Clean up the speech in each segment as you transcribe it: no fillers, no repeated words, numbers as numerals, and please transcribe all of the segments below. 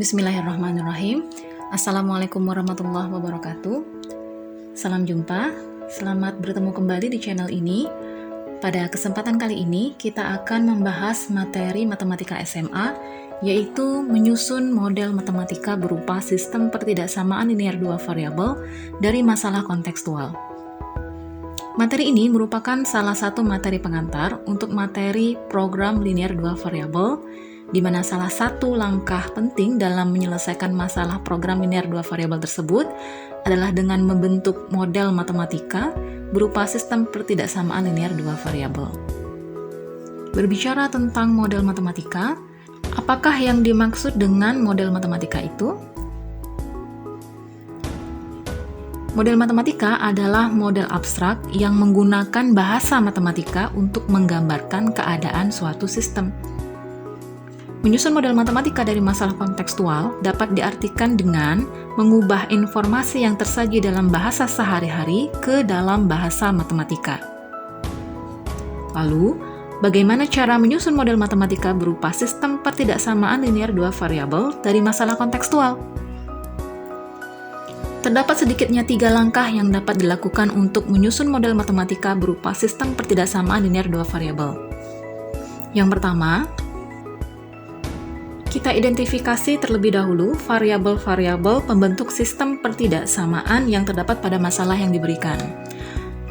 Bismillahirrahmanirrahim. Assalamualaikum warahmatullahi wabarakatuh. Salam jumpa, selamat bertemu kembali di channel ini. Pada kesempatan kali ini, kita akan membahas materi matematika SMA, yaitu menyusun model matematika berupa sistem pertidaksamaan linear dua variabel dari masalah kontekstual. Materi ini merupakan salah satu materi pengantar untuk materi program linear dua variabel, di mana salah satu langkah penting dalam menyelesaikan masalah program linear dua variabel tersebut adalah dengan membentuk model matematika berupa sistem pertidaksamaan linear dua variabel. Berbicara tentang model matematika, apakah yang dimaksud dengan model matematika itu? Model matematika adalah model abstrak yang menggunakan bahasa matematika untuk menggambarkan keadaan suatu sistem. Menyusun model matematika dari masalah kontekstual dapat diartikan dengan mengubah informasi yang tersaji dalam bahasa sehari-hari ke dalam bahasa matematika. Lalu, bagaimana cara menyusun model matematika berupa sistem pertidaksamaan linear dua variabel dari masalah kontekstual? Terdapat sedikitnya 3 langkah yang dapat dilakukan untuk menyusun model matematika berupa sistem pertidaksamaan linear dua variabel. Yang pertama, kita identifikasi terlebih dahulu variabel-variabel pembentuk sistem pertidaksamaan yang terdapat pada masalah yang diberikan.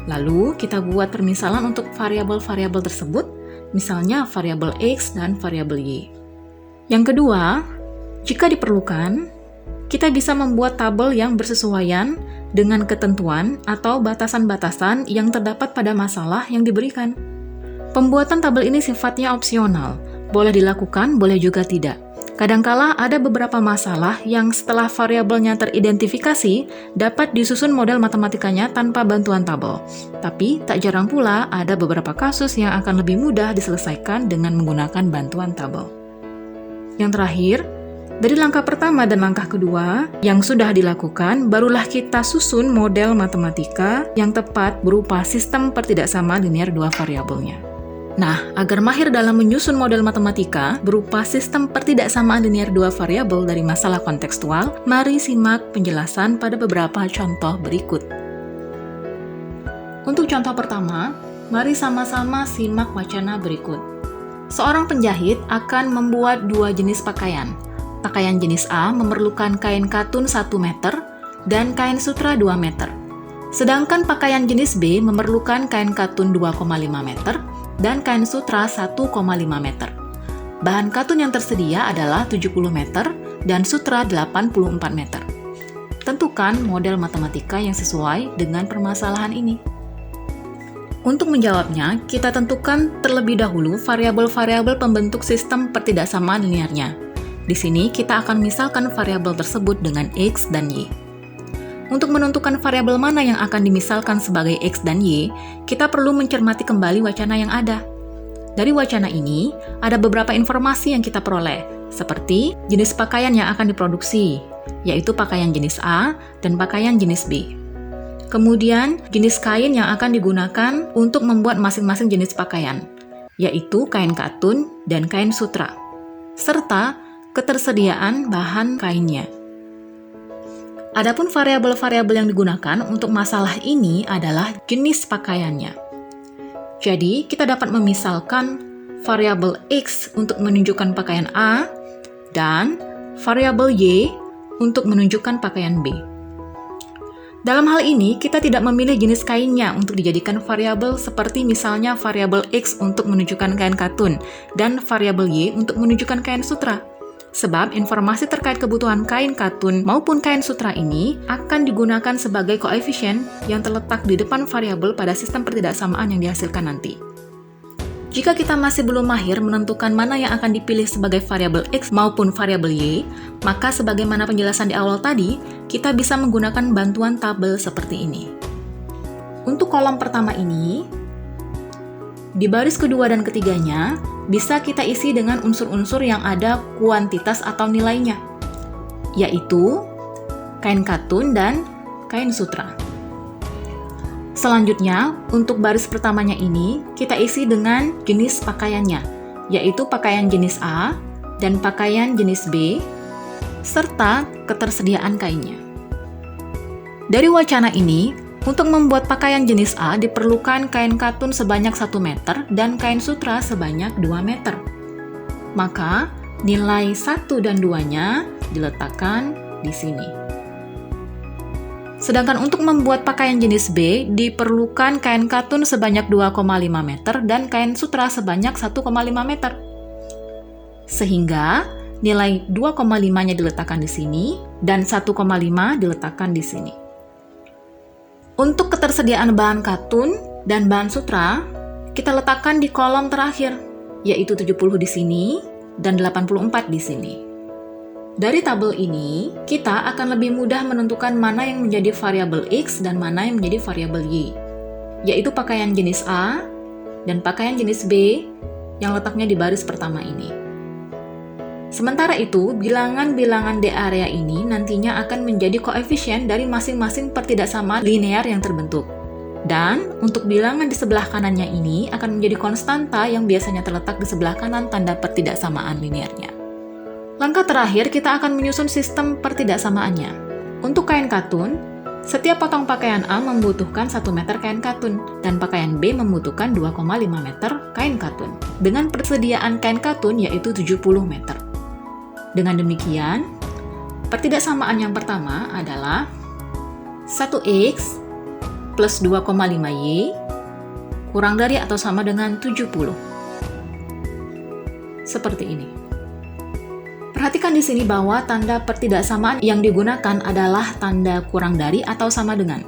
Lalu, kita buat permisalan untuk variabel-variabel tersebut, misalnya variabel X dan variabel Y. Yang kedua, jika diperlukan, kita bisa membuat tabel yang bersesuaian dengan ketentuan atau batasan-batasan yang terdapat pada masalah yang diberikan. Pembuatan tabel ini sifatnya opsional, boleh dilakukan, boleh juga tidak. Kadangkala ada beberapa masalah yang setelah variabelnya teridentifikasi dapat disusun model matematikanya tanpa bantuan tabel. Tapi tak jarang pula ada beberapa kasus yang akan lebih mudah diselesaikan dengan menggunakan bantuan tabel. Yang terakhir, dari langkah pertama dan langkah kedua yang sudah dilakukan, barulah kita susun model matematika yang tepat berupa sistem pertidaksamaan linear dua variabelnya. Nah, agar mahir dalam menyusun model matematika berupa sistem pertidaksamaan linear dua variabel dari masalah kontekstual, mari simak penjelasan pada beberapa contoh berikut. Untuk contoh pertama, mari sama-sama simak wacana berikut. Seorang penjahit akan membuat 2 jenis pakaian. Pakaian jenis A memerlukan kain katun 1 meter dan kain sutra 2 meter. Sedangkan pakaian jenis B memerlukan kain katun 2,5 meter dan kain sutra 1,5 meter. Bahan katun yang tersedia adalah 70 meter dan sutra 84 meter. Tentukan model matematika yang sesuai dengan permasalahan ini. Untuk menjawabnya, kita tentukan terlebih dahulu variabel-variabel pembentuk sistem pertidaksamaan linearnya. Di sini kita akan misalkan variabel tersebut dengan X dan Y. Untuk menentukan variabel mana yang akan dimisalkan sebagai X dan Y, kita perlu mencermati kembali wacana yang ada. Dari wacana ini, ada beberapa informasi yang kita peroleh, seperti jenis pakaian yang akan diproduksi, yaitu pakaian jenis A dan pakaian jenis B. Kemudian, jenis kain yang akan digunakan untuk membuat masing-masing jenis pakaian, yaitu kain katun dan kain sutra, serta ketersediaan bahan kainnya. Adapun variabel-variabel yang digunakan untuk masalah ini adalah jenis pakaiannya. Jadi, kita dapat memisalkan variabel X untuk menunjukkan pakaian A dan variabel Y untuk menunjukkan pakaian B. Dalam hal ini, kita tidak memilih jenis kainnya untuk dijadikan variabel seperti misalnya variabel X untuk menunjukkan kain katun dan variabel Y untuk menunjukkan kain sutra. Sebab informasi terkait kebutuhan kain katun maupun kain sutra ini akan digunakan sebagai koefisien yang terletak di depan variabel pada sistem pertidaksamaan yang dihasilkan nanti. Jika kita masih belum mahir menentukan mana yang akan dipilih sebagai variabel X maupun variabel Y, maka sebagaimana penjelasan di awal tadi, kita bisa menggunakan bantuan tabel seperti ini. Untuk kolom pertama ini, di baris kedua dan ketiganya, bisa kita isi dengan unsur-unsur yang ada kuantitas atau nilainya, yaitu kain katun dan kain sutra. Selanjutnya, untuk baris pertamanya ini, kita isi dengan jenis pakaiannya, yaitu pakaian jenis A dan pakaian jenis B, serta ketersediaan kainnya. Dari wacana ini, untuk membuat pakaian jenis A diperlukan kain katun sebanyak 1 meter dan kain sutra sebanyak 2 meter. Maka, nilai 1 dan 2-nya diletakkan di sini. Sedangkan untuk membuat pakaian jenis B, diperlukan kain katun sebanyak 2,5 meter dan kain sutra sebanyak 1,5 meter. Sehingga, nilai 2,5-nya diletakkan di sini dan 1,5 diletakkan di sini. Untuk ketersediaan bahan katun dan bahan sutra, kita letakkan di kolom terakhir, yaitu 70 di sini dan 84 di sini. Dari tabel ini, kita akan lebih mudah menentukan mana yang menjadi variabel X dan mana yang menjadi variabel Y, yaitu pakaian jenis A dan pakaian jenis B yang letaknya di baris pertama ini. Sementara itu, bilangan-bilangan di area ini nantinya akan menjadi koefisien dari masing-masing pertidaksamaan linear yang terbentuk. Dan untuk bilangan di sebelah kanannya ini akan menjadi konstanta yang biasanya terletak di sebelah kanan tanda pertidaksamaan linearnya. Langkah terakhir, kita akan menyusun sistem pertidaksamaannya. Untuk kain katun, setiap potong pakaian A membutuhkan 1 meter kain katun, dan pakaian B membutuhkan 2,5 meter kain katun, dengan persediaan kain katun yaitu 70 meter. Dengan demikian, pertidaksamaan yang pertama adalah 1X plus 2,5Y kurang dari atau sama dengan 70. Seperti ini. Perhatikan di sini bahwa tanda pertidaksamaan yang digunakan adalah tanda kurang dari atau sama dengan.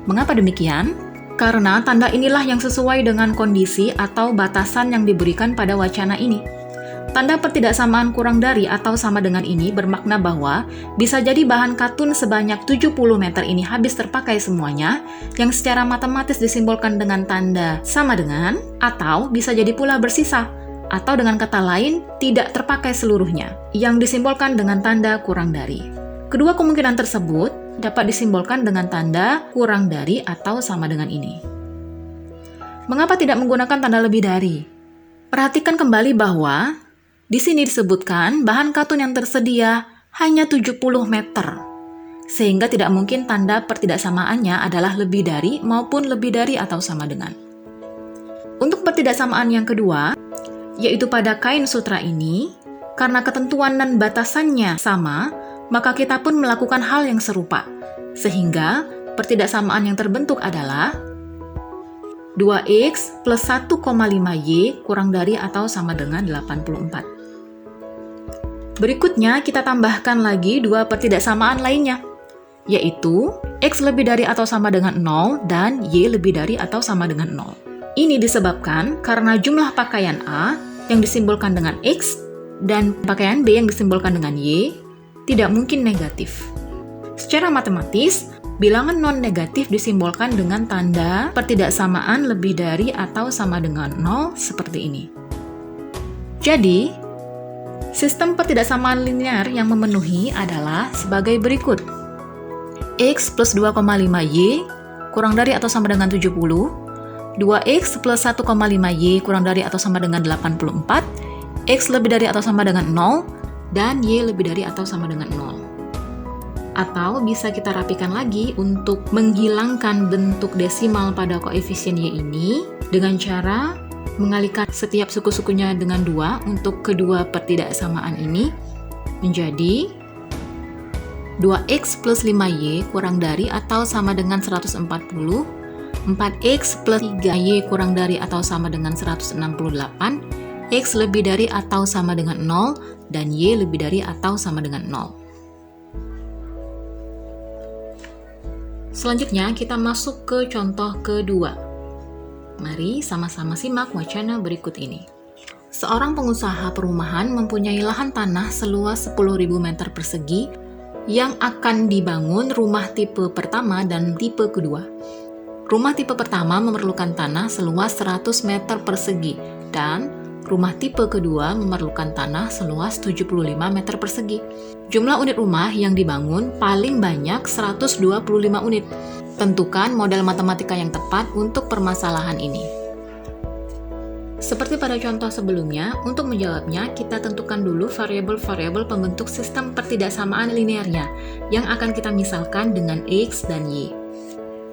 Mengapa demikian? Karena tanda inilah yang sesuai dengan kondisi atau batasan yang diberikan pada wacana ini. Tanda pertidaksamaan kurang dari atau sama dengan ini bermakna bahwa bisa jadi bahan katun sebanyak 70 meter ini habis terpakai semuanya, yang secara matematis disimbolkan dengan tanda sama dengan, atau bisa jadi pula bersisa, atau dengan kata lain, tidak terpakai seluruhnya, yang disimbolkan dengan tanda kurang dari. Kedua kemungkinan tersebut dapat disimbolkan dengan tanda kurang dari atau sama dengan ini. Mengapa tidak menggunakan tanda lebih dari? Perhatikan kembali bahwa di sini disebutkan bahan katun yang tersedia hanya 70 meter, sehingga tidak mungkin tanda pertidaksamaannya adalah lebih dari maupun lebih dari atau sama dengan. Untuk pertidaksamaan yang kedua, yaitu pada kain sutra ini, karena ketentuan dan batasannya sama, maka kita pun melakukan hal yang serupa, sehingga pertidaksamaan yang terbentuk adalah 2X plus 1,5Y kurang dari atau sama dengan 84. Berikutnya, kita tambahkan lagi dua pertidaksamaan lainnya, yaitu X lebih dari atau sama dengan 0 dan Y lebih dari atau sama dengan 0. Ini disebabkan karena jumlah pakaian A yang disimbolkan dengan X dan pakaian B yang disimbolkan dengan Y tidak mungkin negatif. Secara matematis, bilangan non-negatif disimbolkan dengan tanda pertidaksamaan lebih dari atau sama dengan 0 seperti ini. Jadi, sistem pertidaksamaan linear yang memenuhi adalah sebagai berikut. X plus 2,5Y kurang dari atau sama dengan 70, 2X plus 1,5Y kurang dari atau sama dengan 84, X lebih dari atau sama dengan 0, dan Y lebih dari atau sama dengan 0. Atau bisa kita rapikan lagi untuk menghilangkan bentuk desimal pada koefisien Y ini dengan cara mengalihkan setiap suku-sukunya dengan 2 untuk kedua pertidaksamaan ini menjadi 2X plus 5Y kurang dari atau sama dengan 140, 4X plus 3Y kurang dari atau sama dengan 168, X lebih dari atau sama dengan 0, dan Y lebih dari atau sama dengan 0. Selanjutnya kita masuk ke contoh kedua. Mari sama-sama simak wacana berikut ini. Seorang pengusaha perumahan mempunyai lahan tanah seluas 10.000 meter persegi yang akan dibangun rumah tipe pertama dan tipe kedua. Rumah tipe pertama memerlukan tanah seluas 100 meter persegi dan rumah tipe kedua memerlukan tanah seluas 75 meter persegi. Jumlah unit rumah yang dibangun paling banyak 125 unit. Tentukan model matematika yang tepat untuk permasalahan ini. Seperti pada contoh sebelumnya, untuk menjawabnya kita tentukan dulu variabel-variabel pembentuk sistem pertidaksamaan linearnya yang akan kita misalkan dengan X dan Y.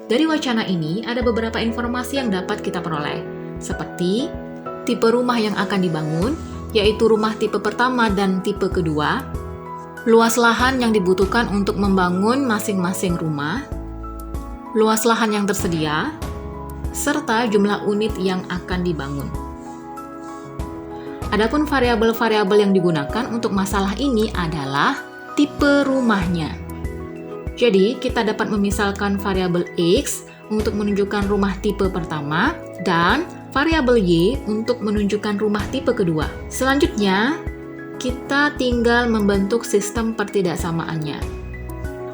Dari wacana ini ada beberapa informasi yang dapat kita peroleh, seperti tipe rumah yang akan dibangun, yaitu rumah tipe pertama dan tipe kedua, luas lahan yang dibutuhkan untuk membangun masing-masing rumah, luas lahan yang tersedia, serta jumlah unit yang akan dibangun. Adapun variabel-variabel yang digunakan untuk masalah ini adalah tipe rumahnya. Jadi, kita dapat memisalkan variabel X untuk menunjukkan rumah tipe pertama dan variabel Y untuk menunjukkan rumah tipe kedua. Selanjutnya, kita tinggal membentuk sistem pertidaksamaannya.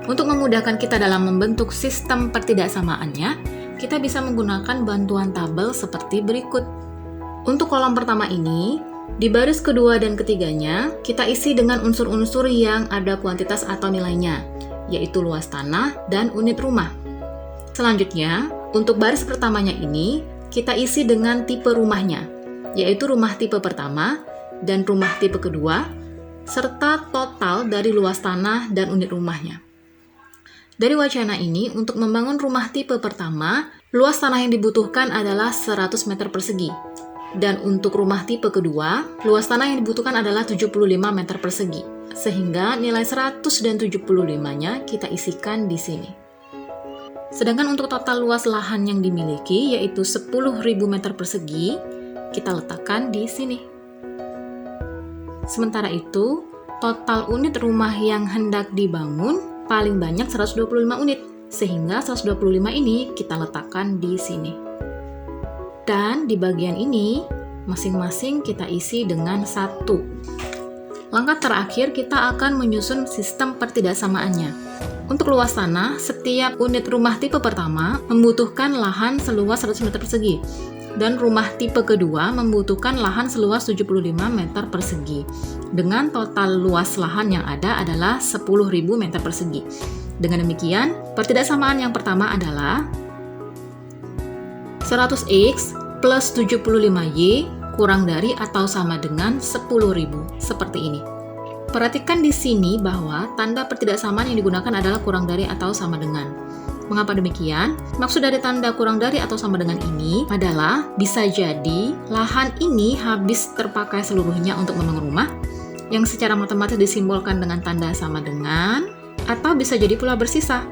Untuk memudahkan kita dalam membentuk sistem pertidaksamaannya, kita bisa menggunakan bantuan tabel seperti berikut. Untuk kolom pertama ini, di baris kedua dan ketiganya, kita isi dengan unsur-unsur yang ada kuantitas atau nilainya, yaitu luas tanah dan unit rumah. Selanjutnya, untuk baris pertamanya ini, kita isi dengan tipe rumahnya, yaitu rumah tipe pertama dan rumah tipe kedua, serta total dari luas tanah dan unit rumahnya. Dari wacana ini, untuk membangun rumah tipe pertama, luas tanah yang dibutuhkan adalah 100 meter persegi. Dan untuk rumah tipe kedua, luas tanah yang dibutuhkan adalah 75 meter persegi. Sehingga nilai 100 dan 75-nya kita isikan di sini. Sedangkan untuk total luas lahan yang dimiliki, yaitu 10.000 meter persegi, kita letakkan di sini. Sementara itu, total unit rumah yang hendak dibangun paling banyak 125 unit, sehingga 125 ini kita letakkan di sini. Dan di bagian ini, masing-masing kita isi dengan 1. Langkah terakhir, kita akan menyusun sistem pertidaksamaannya. Untuk luas tanah, setiap unit rumah tipe pertama membutuhkan lahan seluas 100 meter persegi, dan rumah tipe kedua membutuhkan lahan seluas 75 meter persegi. Dengan total luas lahan yang ada adalah 10.000 meter persegi. Dengan demikian, pertidaksamaan yang pertama adalah 100X plus 75Y kurang dari atau sama dengan 10.000, seperti ini. Perhatikan di sini bahwa tanda pertidaksamaan yang digunakan adalah kurang dari atau sama dengan. Mengapa demikian? Maksud dari tanda kurang dari atau sama dengan ini adalah bisa jadi lahan ini habis terpakai seluruhnya untuk membangun rumah, yang secara matematis disimbolkan dengan tanda sama dengan, atau bisa jadi pula bersisa,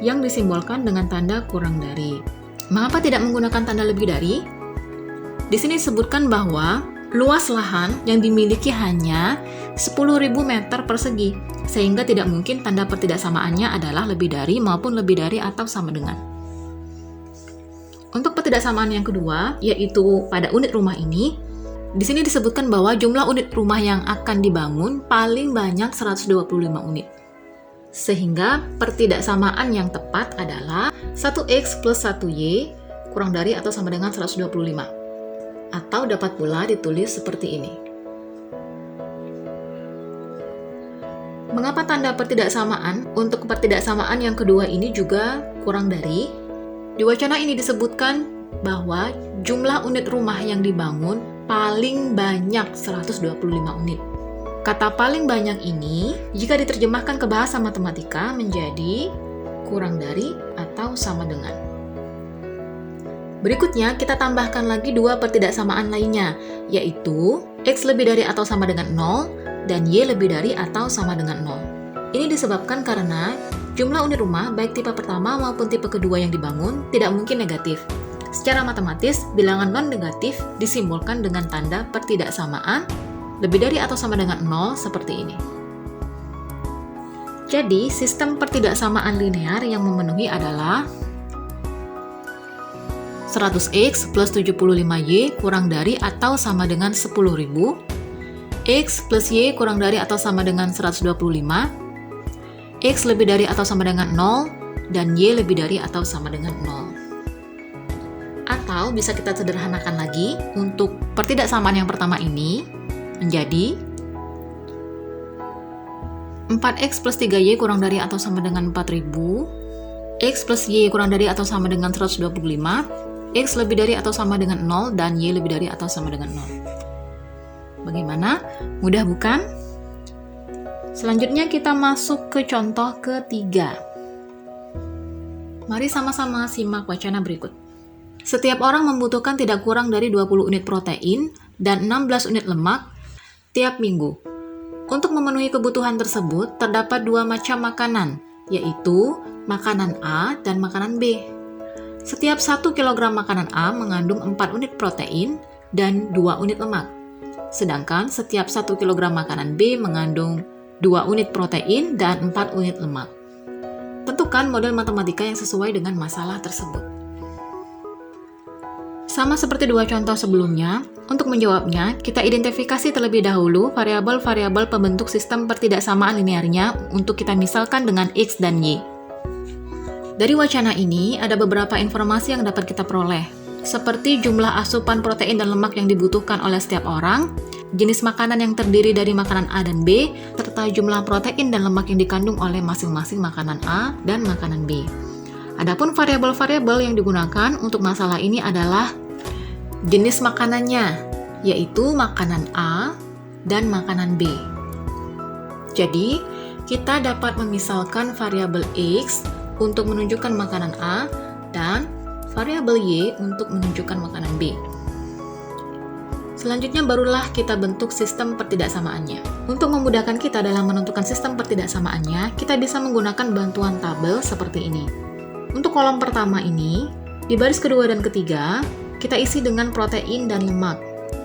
yang disimbolkan dengan tanda kurang dari. Mengapa tidak menggunakan tanda lebih dari? Di sini disebutkan bahwa luas lahan yang dimiliki hanya 10.000 meter persegi, sehingga tidak mungkin tanda pertidaksamaannya adalah lebih dari maupun lebih dari atau sama dengan. Untuk pertidaksamaan yang kedua, yaitu pada unit rumah ini, di sini disebutkan bahwa jumlah unit rumah yang akan dibangun paling banyak 125 unit. Sehingga pertidaksamaan yang tepat adalah 1X plus 1Y kurang dari atau sama dengan 125. Atau dapat pula ditulis seperti ini. Mengapa tanda pertidaksamaan untuk pertidaksamaan yang kedua ini juga kurang dari? Di wacana ini disebutkan bahwa jumlah unit rumah yang dibangun paling banyak 125 unit. Kata paling banyak ini, jika diterjemahkan ke bahasa matematika menjadi kurang dari atau sama dengan. Berikutnya, kita tambahkan lagi dua pertidaksamaan lainnya, yaitu X lebih dari atau sama dengan 0 dan Y lebih dari atau sama dengan 0. Ini disebabkan karena jumlah unit rumah baik tipe pertama maupun tipe kedua yang dibangun tidak mungkin negatif. Secara matematis, bilangan non-negatif disimbolkan dengan tanda pertidaksamaan lebih dari atau sama dengan 0 seperti ini. Jadi, sistem pertidaksamaan linear yang memenuhi adalah 100X plus 75Y kurang dari atau sama dengan 10.000, X plus Y kurang dari atau sama dengan 125, X lebih dari atau sama dengan 0, dan Y lebih dari atau sama dengan 0. Atau bisa kita sederhanakan lagi, untuk pertidaksamaan yang pertama ini menjadi 4X plus 3Y kurang dari atau sama dengan 4.000, X plus Y kurang dari atau sama dengan 125, X lebih dari atau sama dengan 0 dan Y lebih dari atau sama dengan 0. Bagaimana? Mudah bukan? Selanjutnya kita masuk ke contoh ketiga. Mari sama-sama simak wacana berikut. Setiap orang membutuhkan tidak kurang dari 20 unit protein dan 16 unit lemak tiap minggu. Untuk memenuhi kebutuhan tersebut, terdapat dua macam makanan, yaitu makanan A dan makanan B. Setiap 1 kg makanan A mengandung 4 unit protein dan 2 unit lemak. Sedangkan setiap 1 kg makanan B mengandung 2 unit protein dan 4 unit lemak. Tentukan model matematika yang sesuai dengan masalah tersebut. Sama seperti dua contoh sebelumnya, untuk menjawabnya, kita identifikasi terlebih dahulu variabel-variabel pembentuk sistem pertidaksamaan linearnya untuk kita misalkan dengan X dan Y. Dari wacana ini, ada beberapa informasi yang dapat kita peroleh, seperti jumlah asupan protein dan lemak yang dibutuhkan oleh setiap orang, jenis makanan yang terdiri dari makanan A dan B, serta jumlah protein dan lemak yang dikandung oleh masing-masing makanan A dan makanan B. Adapun variabel-variabel yang digunakan untuk masalah ini adalah jenis makanannya, yaitu makanan A dan makanan B. Jadi, kita dapat memisalkan variabel X untuk menunjukkan makanan A dan variabel Y untuk menunjukkan makanan B. Selanjutnya barulah kita bentuk sistem pertidaksamaannya. Untuk memudahkan kita dalam menentukan sistem pertidaksamaannya, kita bisa menggunakan bantuan tabel seperti ini. Untuk kolom pertama ini, di baris kedua dan ketiga, kita isi dengan protein dan lemak.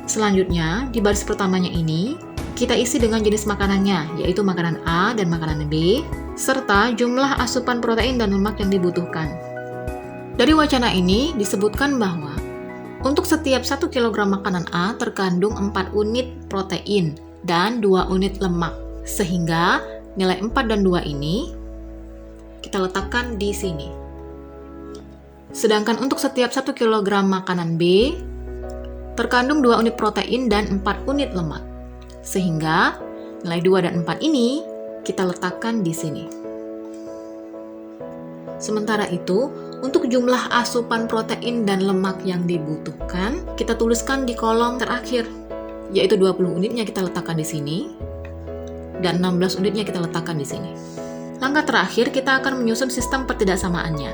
Selanjutnya, di baris pertamanya ini, kita isi dengan jenis makanannya, yaitu makanan A dan makanan B, serta jumlah asupan protein dan lemak yang dibutuhkan. Dari wacana ini disebutkan bahwa untuk setiap 1 kg makanan A terkandung 4 unit protein dan 2 unit lemak, sehingga nilai 4 dan 2 ini kita letakkan di sini. Sedangkan untuk setiap 1 kg makanan B terkandung 2 unit protein dan 4 unit lemak, sehingga nilai 2 dan 4 ini kita letakkan di sini. Sementara itu, untuk jumlah asupan protein dan lemak yang dibutuhkan, kita tuliskan di kolom terakhir, yaitu 20 unitnya kita letakkan di sini, dan 16 unitnya kita letakkan di sini. Langkah terakhir, kita akan menyusun sistem pertidaksamaannya.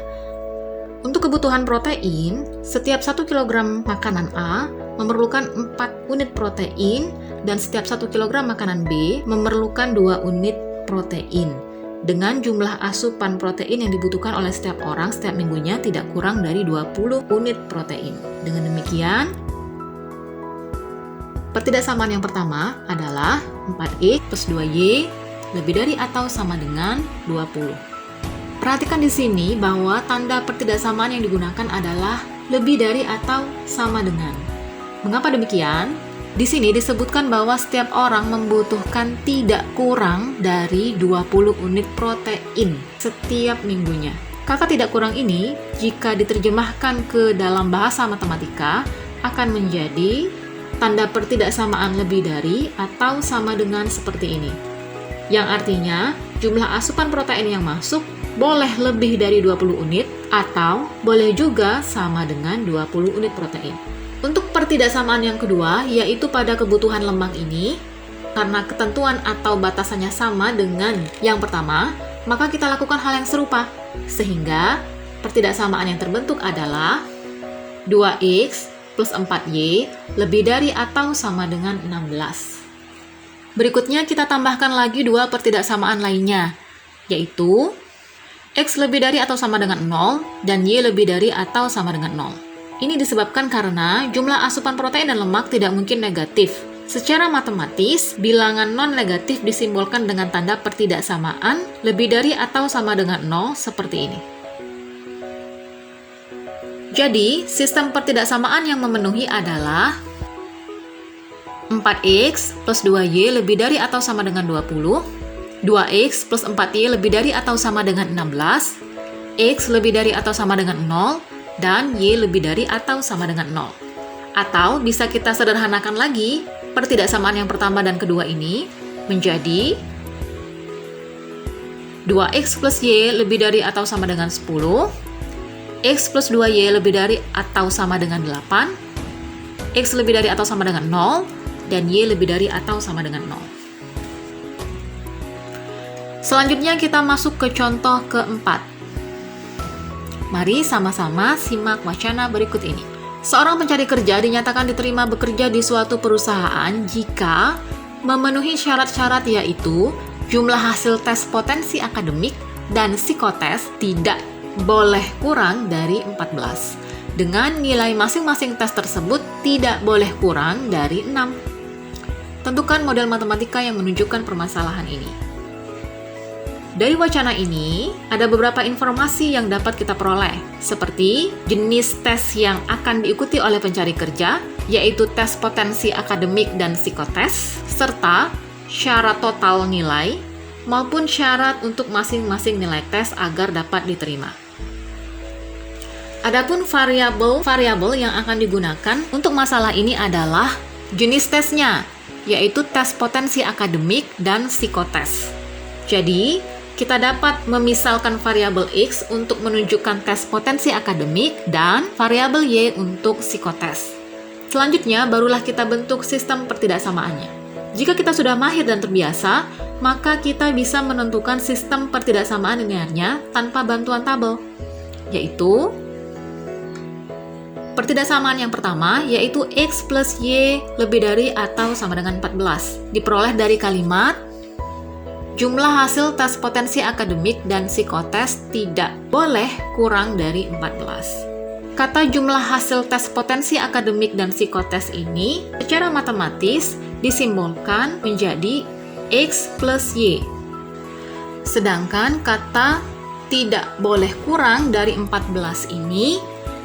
Untuk kebutuhan protein, setiap 1 kg makanan A memerlukan 4 unit protein, dan setiap 1 kg makanan B memerlukan 2 unit protein, dengan jumlah asupan protein yang dibutuhkan oleh setiap orang setiap minggunya tidak kurang dari 20 unit protein. Dengan demikian, pertidaksamaan yang pertama adalah 4X plus 2Y lebih dari atau sama dengan 20. Perhatikan di sini bahwa tanda pertidaksamaan yang digunakan adalah lebih dari atau sama dengan. Mengapa demikian? Di sini disebutkan bahwa setiap orang membutuhkan tidak kurang dari 20 unit protein setiap minggunya. Kata tidak kurang ini, jika diterjemahkan ke dalam bahasa matematika, akan menjadi tanda pertidaksamaan lebih dari atau sama dengan seperti ini. Yang artinya, jumlah asupan protein yang masuk boleh lebih dari 20 unit atau boleh juga sama dengan 20 unit protein. Untuk pertidaksamaan yang kedua, yaitu pada kebutuhan lemak ini, karena ketentuan atau batasannya sama dengan yang pertama, maka kita lakukan hal yang serupa, sehingga pertidaksamaan yang terbentuk adalah 2X plus 4Y lebih dari atau sama dengan 16. Berikutnya kita tambahkan lagi dua pertidaksamaan lainnya, yaitu X lebih dari atau sama dengan 0 dan Y lebih dari atau sama dengan 0. Ini disebabkan karena jumlah asupan protein dan lemak tidak mungkin negatif. Secara matematis, bilangan non-negatif disimbolkan dengan tanda pertidaksamaan lebih dari atau sama dengan 0 seperti ini. Jadi, sistem pertidaksamaan yang memenuhi adalah 4X plus 2Y lebih dari atau sama dengan 20, 2X plus 4Y lebih dari atau sama dengan 16, X lebih dari atau sama dengan 0, dan Y lebih dari atau sama dengan 0. Atau bisa kita sederhanakan lagi, pertidaksamaan yang pertama dan kedua ini menjadi 2X plus Y lebih dari atau sama dengan 10, X plus 2Y lebih dari atau sama dengan 8, X lebih dari atau sama dengan 0, dan Y lebih dari atau sama dengan 0. Selanjutnya kita masuk ke contoh keempat. Mari sama-sama simak wacana berikut ini. Seorang pencari kerja dinyatakan diterima bekerja di suatu perusahaan jika memenuhi syarat-syarat, yaitu jumlah hasil tes potensi akademik dan psikotes tidak boleh kurang dari 14, dengan nilai masing-masing tes tersebut tidak boleh kurang dari 6. Tentukan model matematika yang menunjukkan permasalahan ini. Dari wacana ini, ada beberapa informasi yang dapat kita peroleh, seperti jenis tes yang akan diikuti oleh pencari kerja, yaitu tes potensi akademik dan psikotes, serta syarat total nilai, maupun syarat untuk masing-masing nilai tes agar dapat diterima. Adapun variabel yang akan digunakan untuk masalah ini adalah jenis tesnya, yaitu tes potensi akademik dan psikotes. Jadi, kita dapat memisalkan variabel X untuk menunjukkan tes potensi akademik dan variabel Y untuk psikotes. Selanjutnya, barulah kita bentuk sistem pertidaksamaannya. Jika kita sudah mahir dan terbiasa, maka kita bisa menentukan sistem pertidaksamaan linearnya tanpa bantuan tabel, yaitu pertidaksamaan yang pertama, yaitu X plus Y lebih dari atau sama dengan 14, diperoleh dari kalimat jumlah hasil tes potensi akademik dan psikotes tidak boleh kurang dari 14. Kata jumlah hasil tes potensi akademik dan psikotes ini secara matematis disimbolkan menjadi X plus Y. Sedangkan kata tidak boleh kurang dari 14 ini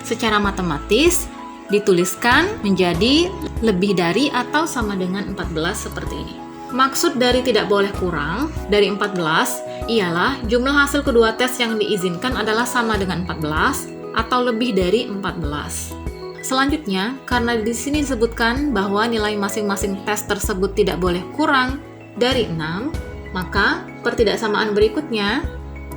secara matematis dituliskan menjadi lebih dari atau sama dengan 14 seperti ini. Maksud dari tidak boleh kurang dari 14 ialah jumlah hasil kedua tes yang diizinkan adalah sama dengan 14 atau lebih dari 14. Selanjutnya, karena di sini disebutkan bahwa nilai masing-masing tes tersebut tidak boleh kurang dari 6, maka pertidaksamaan berikutnya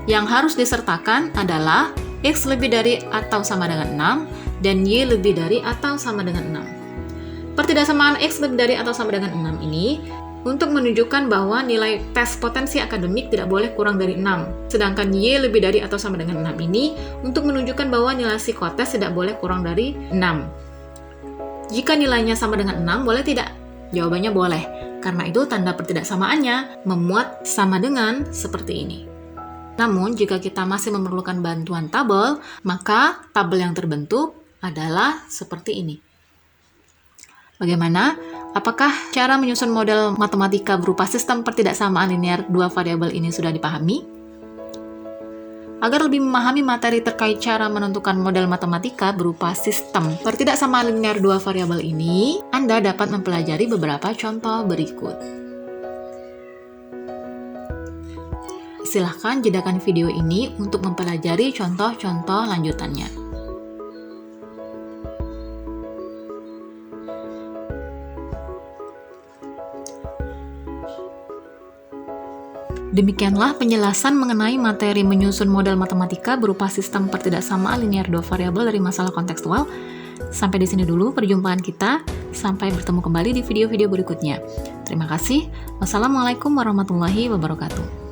yang harus disertakan adalah X lebih dari atau sama dengan 6 dan Y lebih dari atau sama dengan 6. Pertidaksamaan X lebih dari atau sama dengan 6 ini untuk menunjukkan bahwa nilai tes potensi akademik tidak boleh kurang dari 6. Sedangkan Y lebih dari atau sama dengan 6 ini untuk menunjukkan bahwa nilai psikotes tidak boleh kurang dari 6. Jika nilainya sama dengan 6, boleh tidak? Jawabannya boleh. Karena itu tanda pertidaksamaannya memuat sama dengan seperti ini. Namun, jika kita masih memerlukan bantuan tabel, maka tabel yang terbentuk adalah seperti ini. Bagaimana? Apakah cara menyusun model matematika berupa sistem pertidaksamaan linear dua variabel ini sudah dipahami? Agar lebih memahami materi terkait cara menentukan model matematika berupa sistem pertidaksamaan linear dua variabel ini, Anda dapat mempelajari beberapa contoh berikut. Silahkan jeda video ini untuk mempelajari contoh-contoh lanjutannya. Demikianlah penjelasan mengenai materi menyusun model matematika berupa sistem pertidaksamaan linear dua variabel dari masalah kontekstual. Sampai di sini dulu perjumpaan kita. Sampai bertemu kembali di video-video berikutnya. Terima kasih. Wassalamualaikum warahmatullahi wabarakatuh.